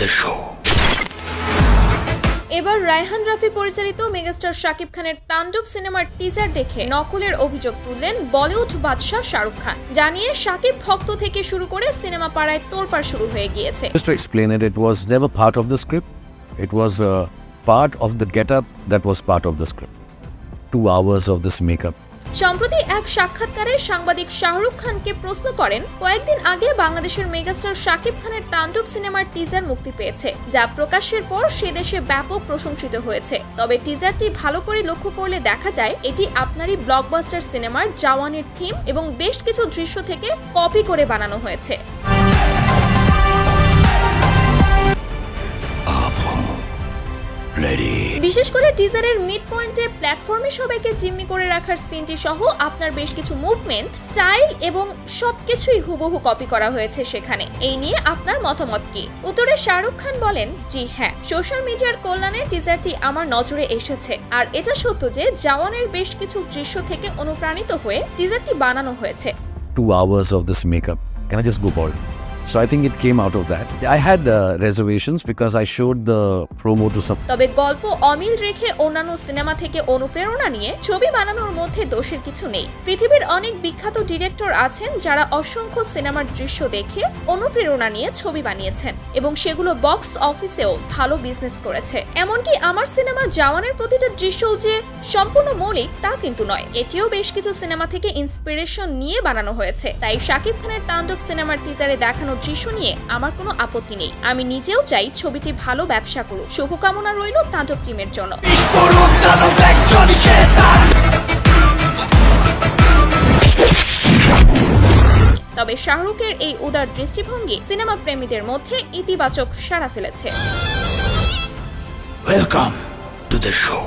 the show. এবার রায়হান রাফি পরিচালিত megastar Shakib খানের তাণ্ডব সিনেমার টিজার দেখে নকলের অভিযোগ তুললেন বলিউড বাদশা শাহরুখ খান। জানিয়ে শাকিব ভক্ত থেকে শুরু করে সিনেমা পাড়ায় তোলপাড় শুরু হয়ে গিয়েছে। Just to explain it, it was never part of the script. It was a part of the get-up that was part of the script. 2 hours of this makeup. সম্প্রতি এক সাক্ষাৎকারে সাংবাদিক শাহরুখ খানকে প্রশ্ন করেন, কয়েকদিন আগে বাংলাদেশের মেগাস্টার শাকিব খানের তাণ্ডব সিনেমার টিজার মুক্তি পেয়েছে, যা প্রকাশের পর সে দেশে ব্যাপক প্রশংসিত হয়েছে। তবে টিজারটি ভালো করে লক্ষ্য করলে দেখা যায় এটি আপনারই ব্লকবাস্টার সিনেমার জওয়ানের থিম এবং বেশ কিছু দৃশ্য থেকে কপি করে বানানো হয়েছে। বিশেষ করে টিজারের মিড পয়েন্টে প্ল্যাটফর্মে সবাইকে জিম্মি করে রাখার সিনটি সহ আপনার বেশ কিছু মুভমেন্ট, স্টাইল এবং সবকিছুই হুবহু কপি করা হয়েছে সেখানে। এই নিয়ে আপনার মতামত কি? উত্তরে শাহরুখ খান বলেন, জি হ্যাঁ, সোশ্যাল মিডিয়ার কল্যাণে টিজারটি আমার নজরে এসেছে। আর এটা সত্য যে জওয়ানের বেশ কিছু দৃশ্য থেকে অনুপ্রাণিত হয়ে টিজারটি বানানো হয়েছে। 2 hours of this makeup. Can I just go bald? So I think it came out of that. I had reservations because I showed the promo to some. তবে গল্প অমিল রেখে অন্যান্য সিনেমা থেকে অনুপ্রেরণা নিয়ে ছবি বানানোর মধ্যে দোষের কিছু নেই। পৃথিবীর অনেক বিখ্যাত ডিরেক্টর আছেন যারা অসংখ্য সিনেমার দৃশ্য দেখে অনুপ্রেরণা নিয়ে ছবি বানিয়েছেন এবং সেগুলো বক্স অফিসেও ভালো বিজনেস করেছে। এমনকি আমার সিনেমা জওয়ানের প্রতিটা দৃশ্যও যে সম্পূর্ণ মৌলিক তা কিন্তু নয়, এটিও বেশ কিছু সিনেমা থেকে ইন্সপিরেশন নিয়ে বানানো হয়েছে। তাই শাকিব খানের তাণ্ডব সিনেমার টিজারে দেখানো দৃশ্য নিয়ে আমার কোনো আপত্তি নেই। আমি নিজেও চাই ছবিটি ভালো ব্যবসা করুক। শুভকামনা রইল তাণ্ডব টিমের জন্য। তবে শাহরুখের এই উদার দৃষ্টিভঙ্গি সিনেমা প্রেমীদের মধ্যে ইতিবাচক সাড়া ফেলেছে। Welcome to the show.